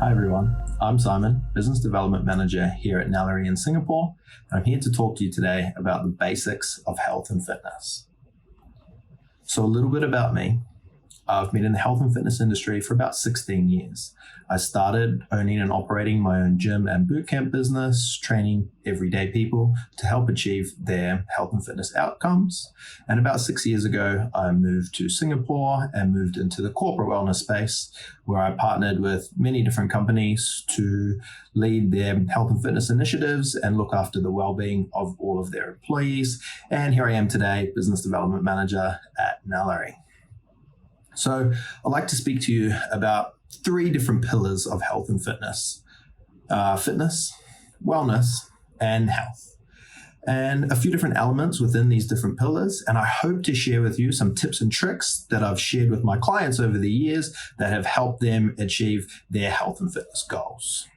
Hi everyone, I'm Simon, Business Development Manager here at Naluri in Singapore, and I'm here to talk to you today about the basics of health and fitness. So a little bit about me. I've been in the health and fitness industry for about 16 years. I started owning and operating my own gym and bootcamp business, training everyday people to help achieve their health and fitness outcomes. And about 6 years ago, I moved to Singapore and moved into the corporate wellness space, where I partnered with many different companies to lead their health and fitness initiatives and look after the well-being of all of their employees. And here I am today, Business Development Manager at Naluri. So I'd like to speak to you about 3 different pillars of health and fitness: fitness, wellness, and health, and a few different elements within these different pillars. And I hope to share with you some tips and tricks that I've shared with my clients over the years that have helped them achieve their health and fitness goals.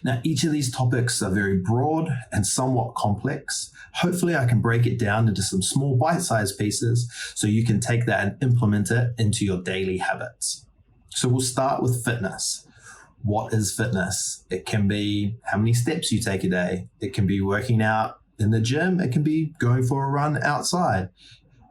Now, each of these topics are very broad and somewhat complex. Hopefully, I can break it down into some small bite-sized pieces so you can take that and implement it into your daily habits. So we'll start with fitness. What is fitness? It can be how many steps you take a day. It can be working out in the gym. It can be going for a run outside.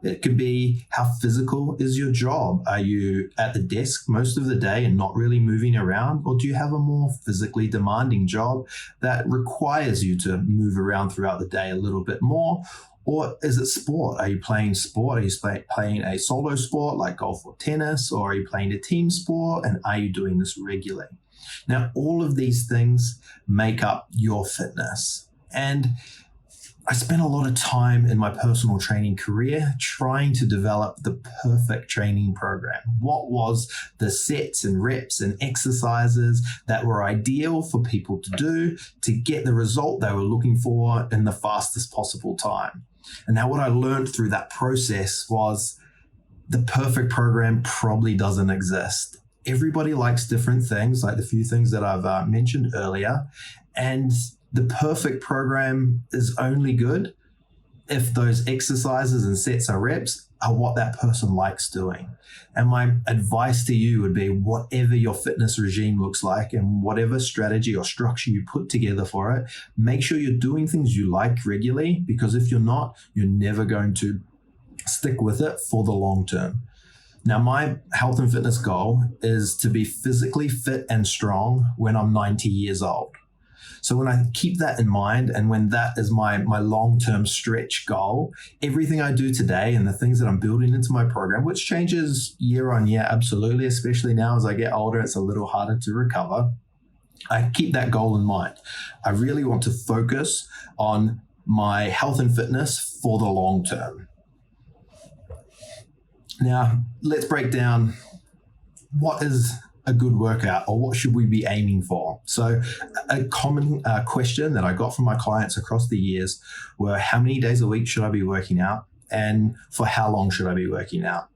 It could be how physical is your job. Are you at the desk most of the day and not really moving around? Or do you have a more physically demanding job that requires you to move around throughout the day a little bit more? Or is it sport? Are you playing sport? Are you playing a solo sport like golf or tennis? Or are you playing a team sport? And are you doing this regularly? Now, all of these things make up your fitness. And I spent a lot of time in my personal training career trying to develop the perfect training program. What was the sets and reps and exercises that were ideal for people to do to get the result they were looking for in the fastest possible time? And now what I learned through that process was the perfect program probably doesn't exist. Everybody likes different things, like the few things that I've mentioned earlier. And the perfect program is only good if those exercises and sets and reps are what that person likes doing. And my advice to you would be, whatever your fitness regime looks like and whatever strategy or structure you put together for it, make sure you're doing things you like regularly, because if you're not, you're never going to stick with it for the long term. Now, my health and fitness goal is to be physically fit and strong when I'm 90 years old. So when I keep that in mind, and when that is my long-term stretch goal, everything I do today and the things that I'm building into my program, which changes year on year, absolutely, especially now as I get older, it's a little harder to recover. I keep that goal in mind. I really want to focus on my health and fitness for the long term. Now, let's break down what is a good workout, or what should we be aiming for? So a common question that I got from my clients across the years were, how many days a week should I be working out? And for how long should I be working out?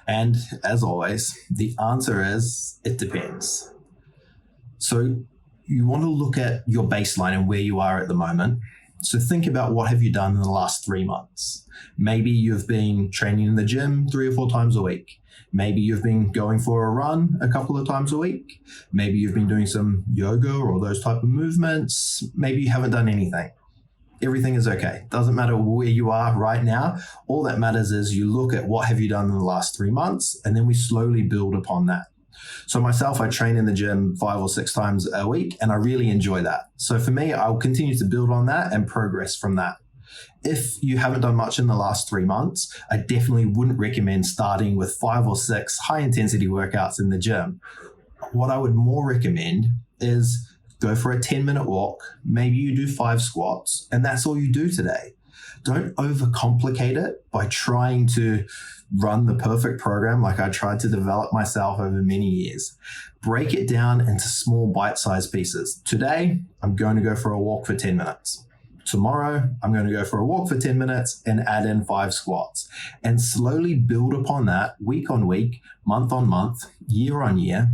And as always, the answer is, it depends. So you want to look at your baseline and where you are at the moment. So think about, what have you done in the last 3 months? Maybe you've been training in the gym 3 or 4 times a week. Maybe you've been going for a run a couple of times a week. Maybe you've been doing some yoga or those type of movements. Maybe you haven't done anything. Everything is okay. Doesn't matter where you are right now. All that matters is you look at what have you done in the last 3 months, and then we slowly build upon that. So myself, I train in the gym 5 or 6 times a week, and I really enjoy that. So for me, I'll continue to build on that and progress from that. If you haven't done much in the last 3 months, I definitely wouldn't recommend starting with 5 or 6 high intensity workouts in the gym. What I would more recommend is go for a 10-minute walk. Maybe you do 5 squats, and that's all you do today. Don't overcomplicate it by trying to run the perfect program like I tried to develop myself over many years. Break it down into small bite-sized pieces. Today, I'm going to go for a walk for 10 minutes. Tomorrow, I'm going to go for a walk for 10 minutes and add in 5 squats, and slowly build upon that week on week, month on month, year on year,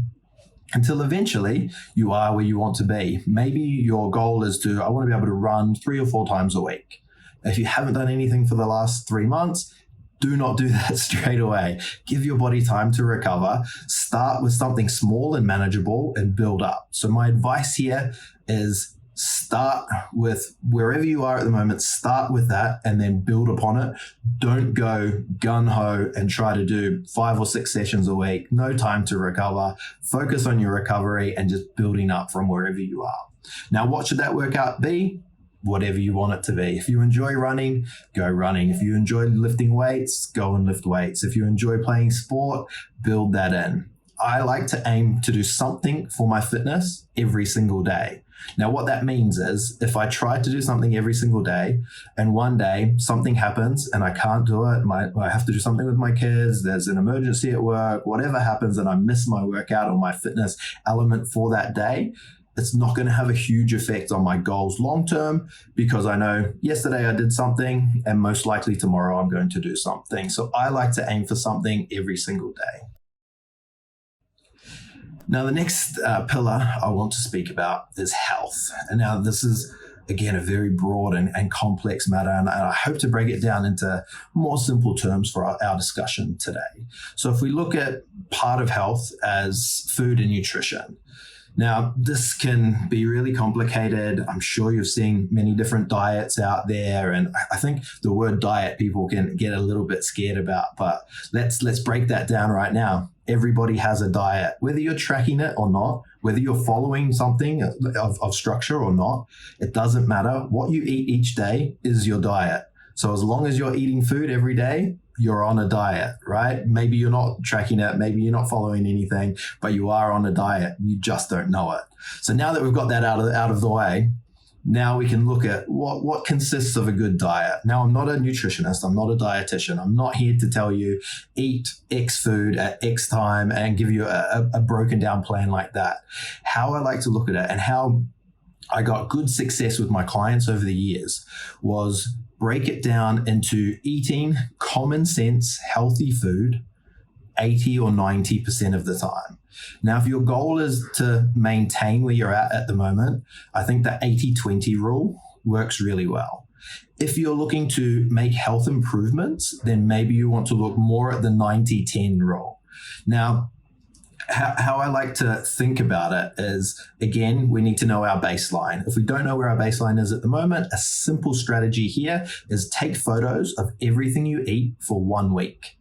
until eventually you are where you want to be. Maybe your goal is I want to be able to run 3 or 4 times a week. If you haven't done anything for the last 3 months, Do not do that straight away. Give your body time to recover. Start with something small and manageable and build up. So my advice here is start with wherever you are at the moment, start with that and then build upon it. Don't go gun-ho and try to do 5 or 6 sessions a week. No time to recover. Focus on your recovery and just building up from wherever you are. Now, what should that workout be? Whatever you want it to be. If you enjoy running, go running. If you enjoy lifting weights, go and lift weights. If you enjoy playing sport, build that in. I like to aim to do something for my fitness every single day. Now, what that means is if I try to do something every single day and one day something happens and I can't do it, I have to do something with my kids, there's an emergency at work, whatever happens and I miss my workout or my fitness element for that day, it's not going to have a huge effect on my goals long term because I know yesterday I did something and most likely tomorrow I'm going to do something. So I like to aim for something every single day. Now, the next pillar I want to speak about is health. And now this is, again, a very broad and complex matter, and I hope to break it down into more simple terms for our discussion today. So if we look at part of health as food and nutrition, now, this can be really complicated. I'm sure you've seen many different diets out there, and I think the word diet people can get a little bit scared about, but let's break that down right now. Everybody has a diet, whether you're tracking it or not, whether you're following something of structure or not, it doesn't matter. What you eat each day is your diet. So as long as you're eating food every day, you're on a diet, right? Maybe you're not tracking it, maybe you're not following anything, but you are on a diet. You just don't know it. So now that we've got that out of the way, now we can look at what consists of a good diet. Now, I'm not a nutritionist. I'm not a dietitian. I'm not here to tell you eat X food at X time and give you a broken down plan like that. How I like to look at it and how I got good success with my clients over the years was break it down into eating common sense, healthy food 80 or 90% of the time. Now, if your goal is to maintain where you're at the moment, I think the 80-20 rule works really well. If you're looking to make health improvements, then maybe you want to look more at the 90-10 rule. Now, how I like to think about it is, again, we need to know our baseline. If we don't know where our baseline is at the moment, a simple strategy here is take photos of everything you eat for 1 week.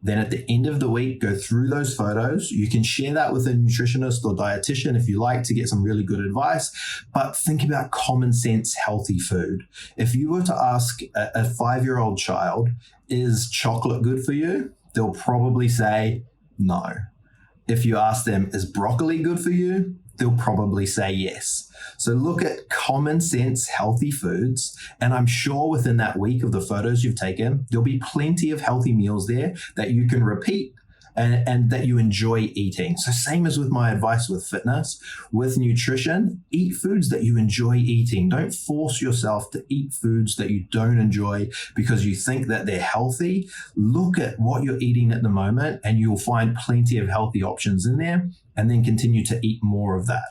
Then at the end of the week, go through those photos. You can share that with a nutritionist or dietitian if you like to get some really good advice, but think about common sense, healthy food. If you were to ask a 5-year-old child, is chocolate good for you? They'll probably say no. If you ask them, is broccoli good for you? They'll probably say yes. So look at common sense, healthy foods. And I'm sure within that week of the photos you've taken, there'll be plenty of healthy meals there that you can repeat and that you enjoy eating. So same as with my advice with fitness, with nutrition, eat foods that you enjoy eating. Don't force yourself to eat foods that you don't enjoy because you think that they're healthy. Look at what you're eating at the moment and you'll find plenty of healthy options in there, and then continue to eat more of that.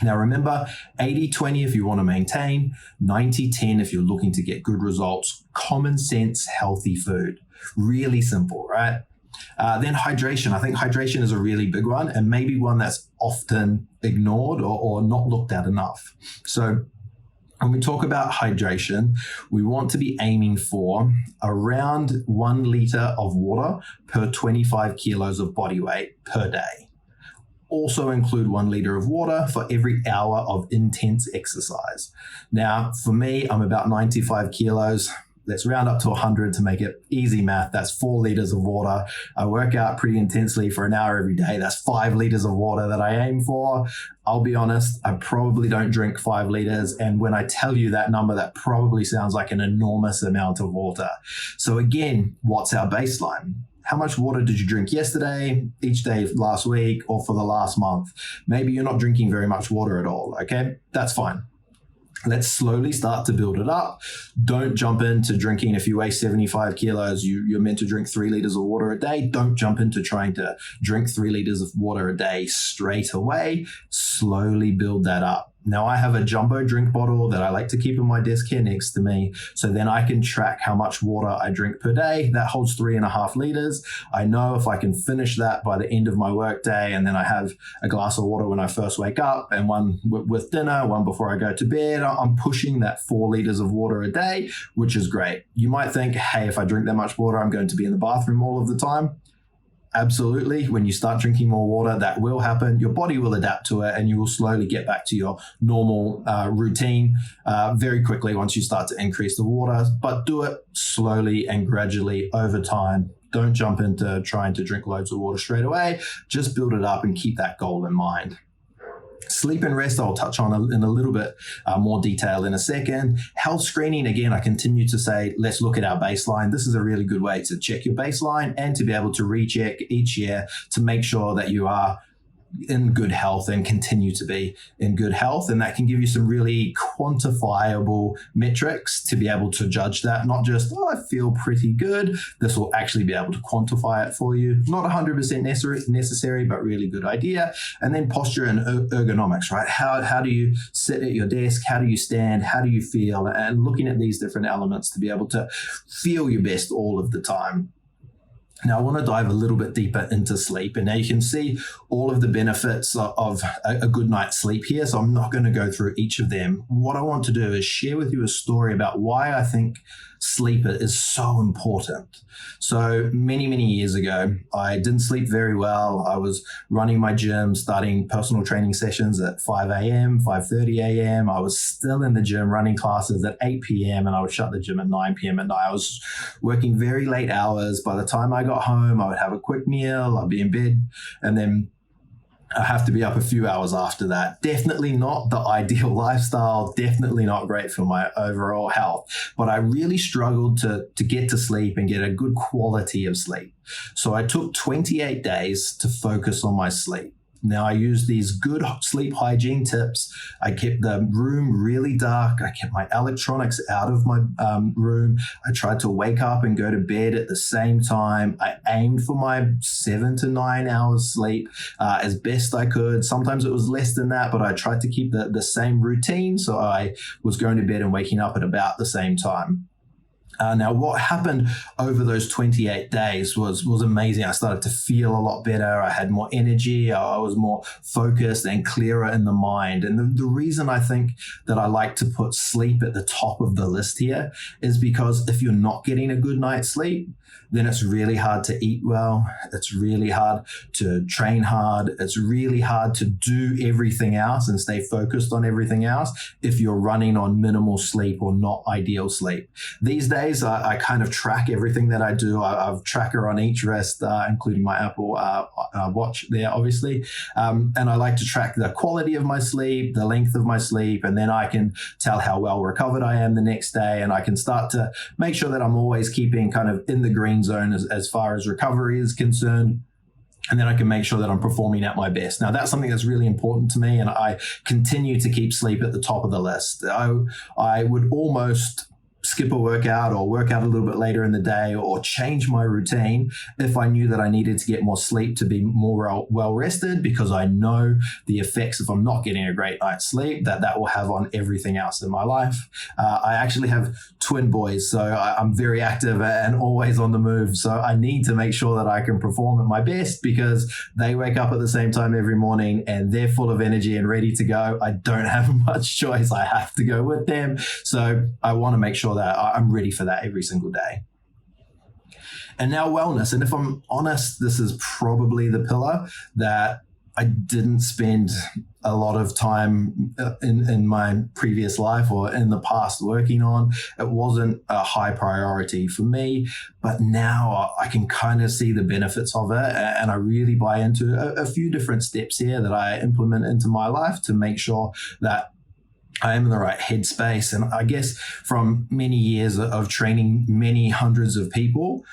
Now remember, 80-20 if you want to maintain, 90-10 if you're looking to get good results. Common sense, healthy food. Really simple, right? Then hydration. I think hydration is a really big one and maybe one that's often ignored or not looked at enough. So when we talk about hydration, we want to be aiming for around 1 liter of water per 25 kilos of body weight per day. Also include 1 liter of water for every hour of intense exercise. Now, for me, I'm about 95 kilos. Let's round up to 100 to make it easy math. That's 4 liters of water. I work out pretty intensely for an hour every day. That's 5 liters of water that I aim for. I'll be honest, I probably don't drink 5 liters. And when I tell you that number, that probably sounds like an enormous amount of water. So again, what's our baseline? How much water did you drink yesterday, each day last week, or for the last month? Maybe you're not drinking very much water at all, okay? That's fine. Let's slowly start to build it up. Don't jump into drinking. If you weigh 75 kilos, you're meant to drink 3 liters of water a day. Don't jump into trying to drink 3 liters of water a day straight away. Slowly build that up. Now I have a jumbo drink bottle that I like to keep in my desk here next to me. So then I can track how much water I drink per day. That holds 3.5 liters. I know if I can finish that by the end of my workday, and then I have a glass of water when I first wake up and one with dinner, one before I go to bed, I'm pushing that 4 liters of water a day, which is great. You might think, hey, if I drink that much water, I'm going to be in the bathroom all of the time. Absolutely. When you start drinking more water, that will happen. Your body will adapt to it and you will slowly get back to your normal routine very quickly once you start to increase the water, but do it slowly and gradually over time. Don't jump into trying to drink loads of water straight away. Just build it up and keep that goal in mind. Sleep and rest, I'll touch on in a little bit more detail in a second. Health screening, again, I continue to say, let's look at our baseline. This is a really good way to check your baseline and to be able to recheck each year to make sure that you are in good health and continue to be in good health. And that can give you some really quantifiable metrics to be able to judge that, not just, oh, I feel pretty good. This will actually be able to quantify it for you. Not 100% necessary, but really good idea. And then posture and ergonomics, right? How do you sit at your desk? How do you stand? How do you feel? And looking at these different elements to be able to feel your best all of the time. Now, I want to dive a little bit deeper into sleep. And now you can see all of the benefits of a good night's sleep here. So I'm not going to go through each of them. What I want to do is share with you a story about why I think sleep is so important. So many, many years ago, I didn't sleep very well. I was running my gym, starting personal training sessions at 5 a.m., 5:30 a.m. I was still in the gym running classes at 8 p.m. and I would shut the gym at 9 p.m. at night. I was working very late hours. By the time I got home, I would have a quick meal, I'd be in bed, and then I have to be up a few hours after that. Definitely not the ideal lifestyle, definitely not great for my overall health. But I really struggled to get to sleep and get a good quality of sleep. So I took 28 days to focus on my sleep. Now, I used these good sleep hygiene tips. I kept the room really dark. I kept my electronics out of my room. I tried to wake up and go to bed at the same time. I aimed for my 7 to 9 hours sleep as best I could. Sometimes it was less than that, but I tried to keep the same routine. So I was going to bed and waking up at about the same time. Now, what happened over those 28 days was amazing. I started to feel a lot better. I had more energy. I was more focused and clearer in the mind. And the reason I think that I like to put sleep at the top of the list here is because if you're not getting a good night's sleep, then it's really hard to eat well. It's really hard to train hard. It's really hard to do everything else and stay focused on everything else if you're running on minimal sleep or not ideal sleep. These days, I kind of track everything that I do. I have a tracker on each wrist, including my Apple Watch there, obviously. And I like to track the quality of my sleep, the length of my sleep, and then I can tell how well recovered I am the next day. And I can start to make sure that I'm always keeping kind of in the green zone as far as recovery is concerned. And then I can make sure that I'm performing at my best. Now, that's something that's really important to me, and I continue to keep sleep at the top of the list. I would almost skip a workout or work out a little bit later in the day or change my routine if I knew that I needed to get more sleep to be more well rested, because I know the effects if I'm not getting a great night's sleep that will have on everything else in my life. I actually have twin boys, so I'm very active and always on the move. So I need to make sure that I can perform at my best because they wake up at the same time every morning and they're full of energy and ready to go. I don't have much choice. I have to go with them. So I want to make sure that I'm ready for that every single day. And now wellness. And if I'm honest, this is probably the pillar that I didn't spend a lot of time in my previous life or in the past working on. It wasn't a high priority for me, but now I can kind of see the benefits of it. And I really buy into a few different steps here that I implement into my life to make sure that I am in the right headspace. And I guess from many years of training many hundreds of people,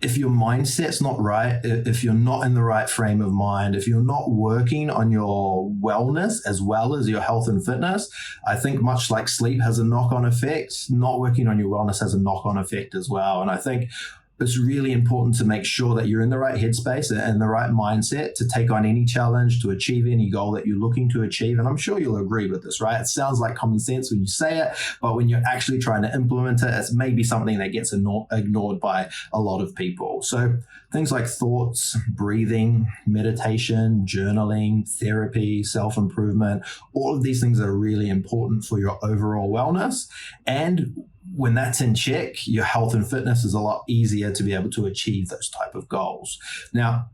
if your mindset's not right, if you're not in the right frame of mind, if you're not working on your wellness as well as your health and fitness, I think much like sleep has a knock-on effect, not working on your wellness has a knock-on effect as well. And I think it's really important to make sure that you're in the right headspace and the right mindset to take on any challenge, to achieve any goal that you're looking to achieve. And I'm sure you'll agree with this, right? It sounds like common sense when you say it, but when you're actually trying to implement it, it's maybe something that gets ignored by a lot of people. So things like thoughts, breathing, meditation, journaling, therapy, self-improvement, all of these things are really important for your overall wellness. And when that's in check, your health and fitness is a lot easier to be able to achieve those type of goals. Now,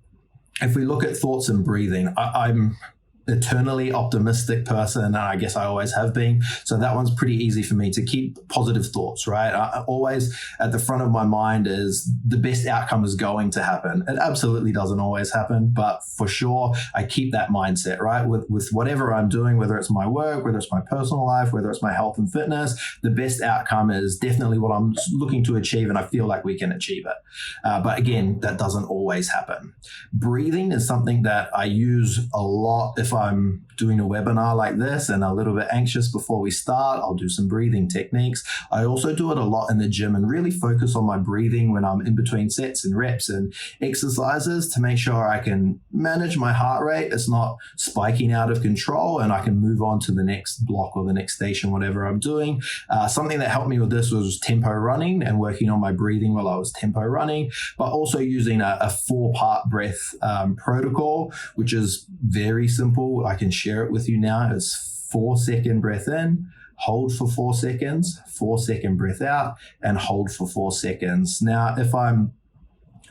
if we look at thoughts and breathing, I'm eternally optimistic person, and I guess I always have been. So that one's pretty easy for me to keep positive thoughts, right? I always at the front of my mind is the best outcome is going to happen. It absolutely doesn't always happen, but for sure, I keep that mindset, right? With whatever I'm doing, whether it's my work, whether it's my personal life, whether it's my health and fitness, the best outcome is definitely what I'm looking to achieve, and I feel like we can achieve it. But again, that doesn't always happen. Breathing is something that I use a lot. If I'm doing a webinar like this and a little bit anxious before we start, I'll do some breathing techniques. I also do it a lot in the gym and really focus on my breathing when I'm in between sets and reps and exercises to make sure I can manage my heart rate. It's not spiking out of control and I can move on to the next block or the next station, whatever I'm doing. Something that helped me with this was tempo running and working on my breathing while I was tempo running, but also using a 4-part breath protocol, which is very simple. I can share it with you now. It's 4-second breath in, hold for 4 seconds, 4-second breath out, and hold for 4 seconds. Now, if I'm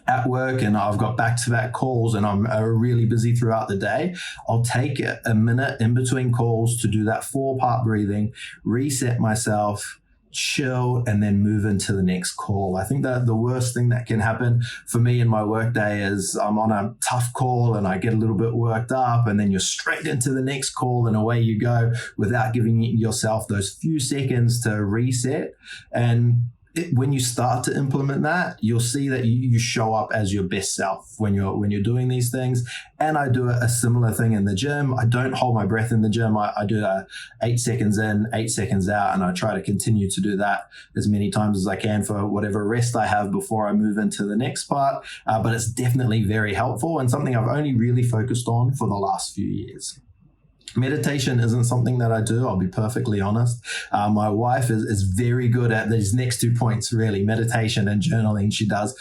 at work and I've got back-to-back calls and I'm really busy throughout the day, I'll take a minute in between calls to do that 4-part breathing, reset myself, chill, and then move into the next call. I think that the worst thing that can happen for me in my workday is I'm on a tough call and I get a little bit worked up, and then you're straight into the next call and away you go without giving yourself those few seconds to reset. And when you start to implement that, you'll see that you show up as your best self when you're doing these things. And I do a similar thing in the gym. I don't hold my breath in the gym. I do 8 seconds in, 8 seconds out, and I try to continue to do that as many times as I can for whatever rest I have before I move into the next part. But it's definitely very helpful and something I've only really focused on for the last few years. Meditation isn't something that I do, I'll be perfectly honest. My wife is very good at these next 2 points, really, meditation and journaling. She does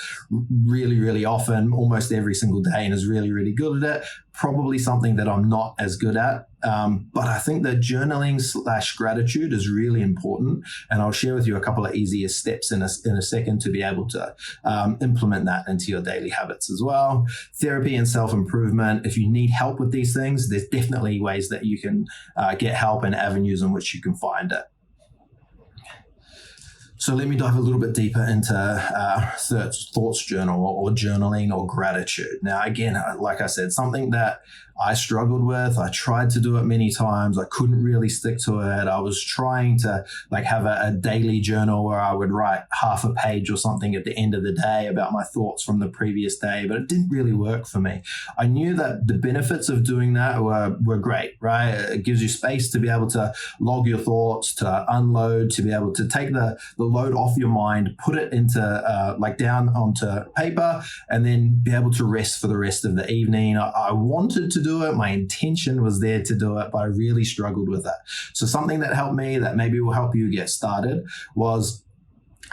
really, really often, almost every single day, and is really, really good at it. Probably something that I'm not as good at. But I think that journaling / gratitude is really important. And I'll share with you a couple of easiest steps in a second to be able to implement that into your daily habits as well. Therapy and self-improvement. If you need help with these things, there's definitely ways that you can get help and avenues in which you can find it. So let me dive a little bit deeper into thoughts journal or journaling or gratitude. Now, again, like I said, something that I struggled with. I tried to do it many times. I couldn't really stick to it. I was trying to have a daily journal where I would write half a page or something at the end of the day about my thoughts from the previous day, but it didn't really work for me. I knew that the benefits of doing that were great, right? It gives you space to be able to log your thoughts, to unload, to be able to take the load off your mind, put it into down onto paper, and then be able to rest for the rest of the evening. I wanted to do it. My intention was there to do it, but I really struggled with it. So something that helped me, that maybe will help you get started, was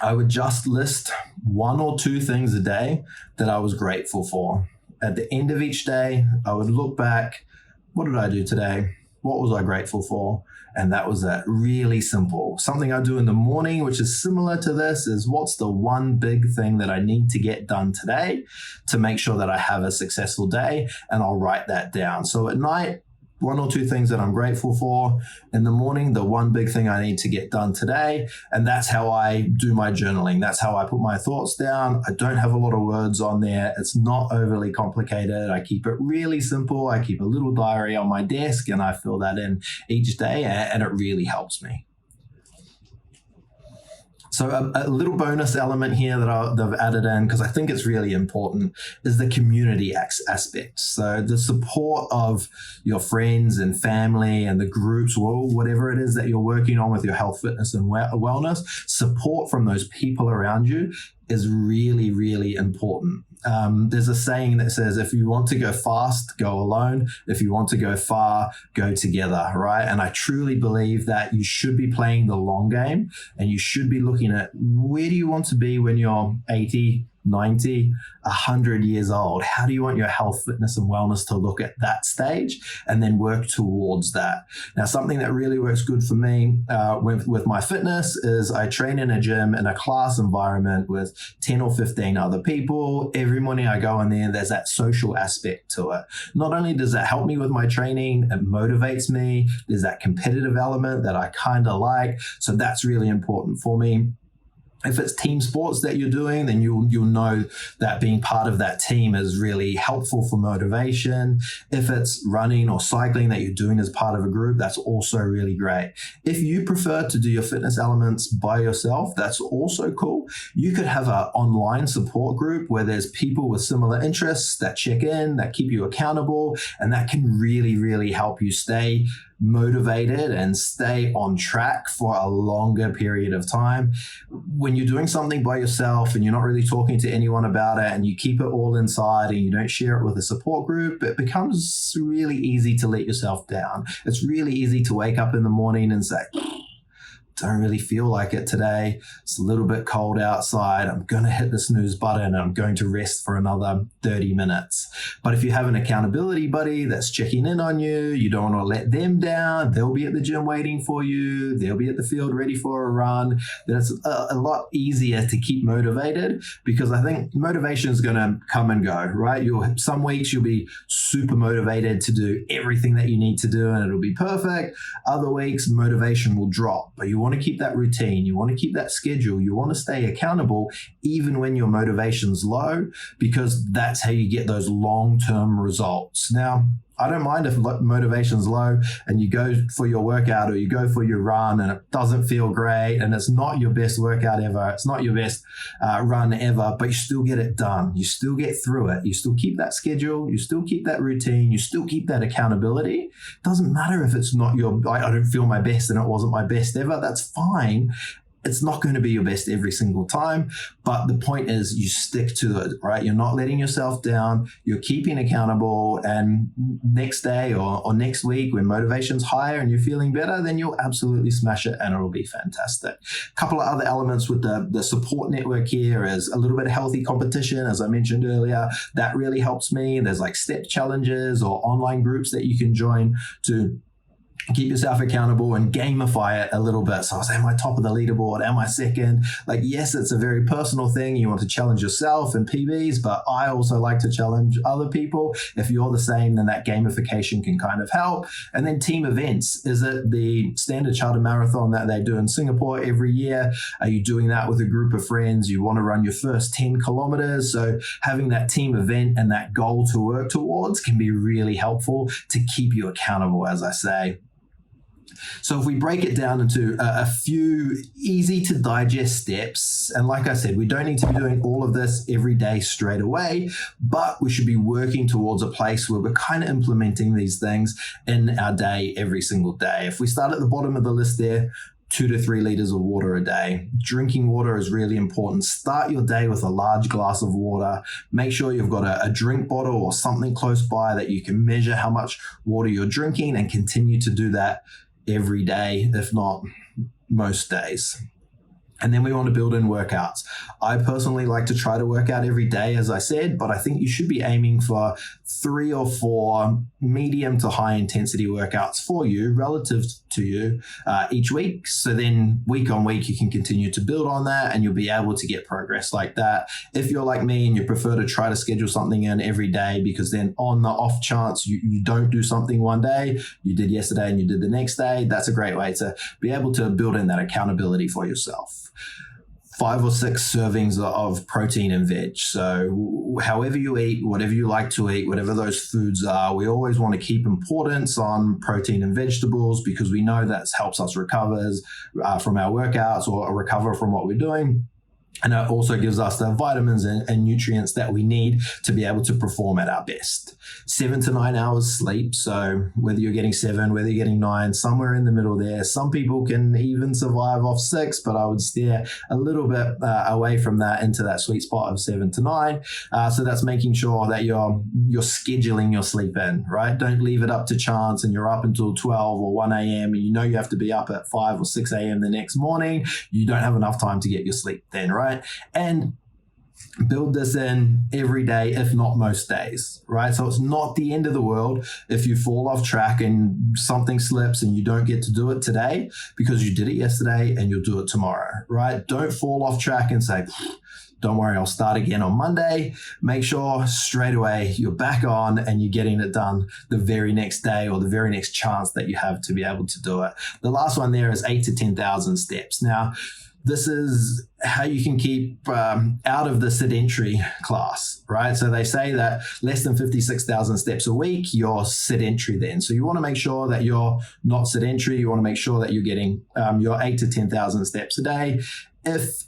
I would just list 1 or 2 things a day that I was grateful for. At the end of each day, I would look back. What did I do today? What was I grateful for? And that was it. Really simple. Something I do in the morning, which is similar to this, is what's the one big thing that I need to get done today to make sure that I have a successful day? And I'll write that down. So at night, 1 or 2 things that I'm grateful for. In the morning, the one big thing I need to get done today. And that's how I do my journaling. That's how I put my thoughts down. I don't have a lot of words on there. It's not overly complicated. I keep it really simple. I keep a little diary on my desk and I fill that in each day, and it really helps me. So a little bonus element here that I've added in, because I think it's really important, is the community aspect. So the support of your friends and family and the groups, or whatever it is that you're working on with your health, fitness, and wellness, support from those people around you is really, really important. There's a saying that says, if you want to go fast, go alone. If you want to go far, go together, right? And I truly believe that you should be playing the long game, and you should be looking at where do you want to be when you're 80, 90, 100 years old? How do you want your health, fitness, and wellness to look at that stage, and then work towards that? Now, something that really works good for me with my fitness is I train in a gym in a class environment with 10 or 15 other people. Every morning I go in there, there's that social aspect to it. Not only does that help me with my training, it motivates me. There's that competitive element that I kind of like. So that's really important for me. If it's team sports that you're doing, then you'll know that being part of that team is really helpful for motivation. If it's running or cycling that you're doing as part of a group, that's also really great. If you prefer to do your fitness elements by yourself, that's also cool. You could have an online support group where there's people with similar interests that check in, that keep you accountable, and that can really, really help you stay motivated and stay on track for a longer period of time. When you're doing something by yourself and you're not really talking to anyone about it, and you keep it all inside and you don't share it with a support group, it becomes really easy to let yourself down. It's really easy to wake up in the morning and say, don't really feel like it today. It's a little bit cold outside. I'm going to hit the snooze button and I'm going to rest for another 30 minutes. But if you have an accountability buddy that's checking in on you, you don't want to let them down. They'll be at the gym waiting for you. They'll be at the field ready for a run. Then it's a lot easier to keep motivated, because I think motivation is going to come and go, right? Some weeks you'll be super motivated to do everything that you need to do and it'll be perfect. Other weeks, motivation will drop, but you want to keep that routine. You want to keep that schedule. You want to stay accountable even when your motivation's low, because that's how you get those long-term results. Now, I don't mind if motivation's low and you go for your workout or you go for your run and it doesn't feel great and it's not your best workout ever. It's not your best run ever, but you still get it done. You still get through it. You still keep that schedule. You still keep that routine. You still keep that accountability. It doesn't matter if it's not I don't feel my best and it wasn't my best ever. That's fine. It's not going to be your best every single time, but the point is you stick to it, right? You're not letting yourself down. You're keeping accountable, and next day or next week when motivation's higher and you're feeling better, then you'll absolutely smash it and it'll be fantastic. A couple of other elements with the support network here is a little bit of healthy competition, as I mentioned earlier. That really helps me. There's like step challenges or online groups that you can join to keep yourself accountable and gamify it a little bit. So I was, am I top of the leaderboard? Am I second? Like, yes, it's a very personal thing. You want to challenge yourself and PBs, but I also like to challenge other people. If you're the same, then that gamification can kind of help. And then team events. Is it the Standard Chartered Marathon that they do in Singapore every year? Are you doing that with a group of friends? You want to run your first 10 kilometers. So having that team event and that goal to work towards can be really helpful to keep you accountable, as I say. So if we break it down into a few easy to digest steps, and like I said, we don't need to be doing all of this every day straight away, but we should be working towards a place where we're kind of implementing these things in our day every single day. If we start at the bottom of the list there, 2 to 3 liters of water a day. Drinking water is really important. Start your day with a large glass of water. Make sure you've got a drink bottle or something close by that you can measure how much water you're drinking, and continue to do that every day, if not most days. And then we want to build in workouts. I personally like to try to work out every day, as I said, but I think you should be aiming for 3 or 4 medium to high intensity workouts for you, relative to you, each week. So then week on week, you can continue to build on that and you'll be able to get progress like that. If you're like me and you prefer to try to schedule something in every day, because then on the off chance you don't do something one day, you did yesterday and you did the next day, that's a great way to be able to build in that accountability for yourself. 5 or 6 servings of protein and veg. So however you eat, whatever you like to eat, whatever those foods are, we always want to keep importance on protein and vegetables, because we know that helps us recover from our workouts or recover from what we're doing. And it also gives us the vitamins and nutrients that we need to be able to perform at our best. 7 to 9 hours sleep. So whether you're getting 7, whether you're getting 9, somewhere in the middle there. Some people can even survive off 6, but I would steer a little bit away from that into that sweet spot of 7 to 9. So that's making sure that you're scheduling your sleep in, right? Don't leave it up to chance and you're up until 12 or 1 a.m. and you know you have to be up at 5 or 6 a.m. the next morning. You don't have enough time to get your sleep then, right? And build this in every day, if not most days, right? So it's not the end of the world if you fall off track and something slips and you don't get to do it today because you did it yesterday and you'll do it tomorrow, right? Don't fall off track and say, don't worry, I'll start again on Monday. Make sure straight away you're back on and you're getting it done the very next day or the very next chance that you have to be able to do it. The last one there is 8 to 10,000 steps. Now, this is how you can keep out of the sedentary class, right? So they say that less than 56,000 steps a week, you're sedentary then. So you want to make sure that you're not sedentary. You want to make sure that you're getting your 8 to 10,000 steps a day. If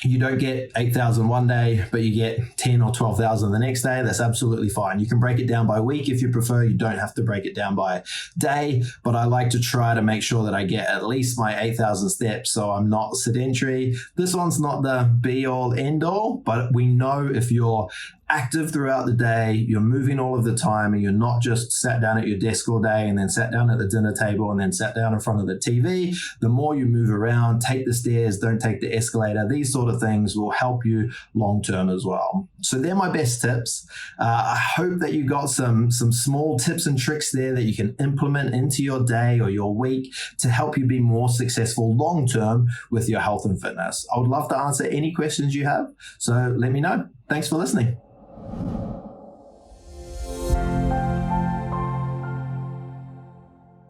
you don't get 8,000 one day, but you get 10 or 12,000 the next day, that's absolutely fine. You can break it down by week if you prefer. You don't have to break it down by day, but I like to try to make sure that I get at least my 8,000 steps so I'm not sedentary. This one's not the be all end all, but we know if you're active throughout the day, you're moving all of the time, and you're not just sat down at your desk all day and then sat down at the dinner table and then sat down in front of the TV. The more you move around, take the stairs, don't take the escalator, these sort of things will help you long term as well. So they're my best tips. I hope that you got some small tips and tricks there that you can implement into your day or your week to help you be more successful long term with your health and fitness. I would love to answer any questions you have, so let me know. Thanks for listening.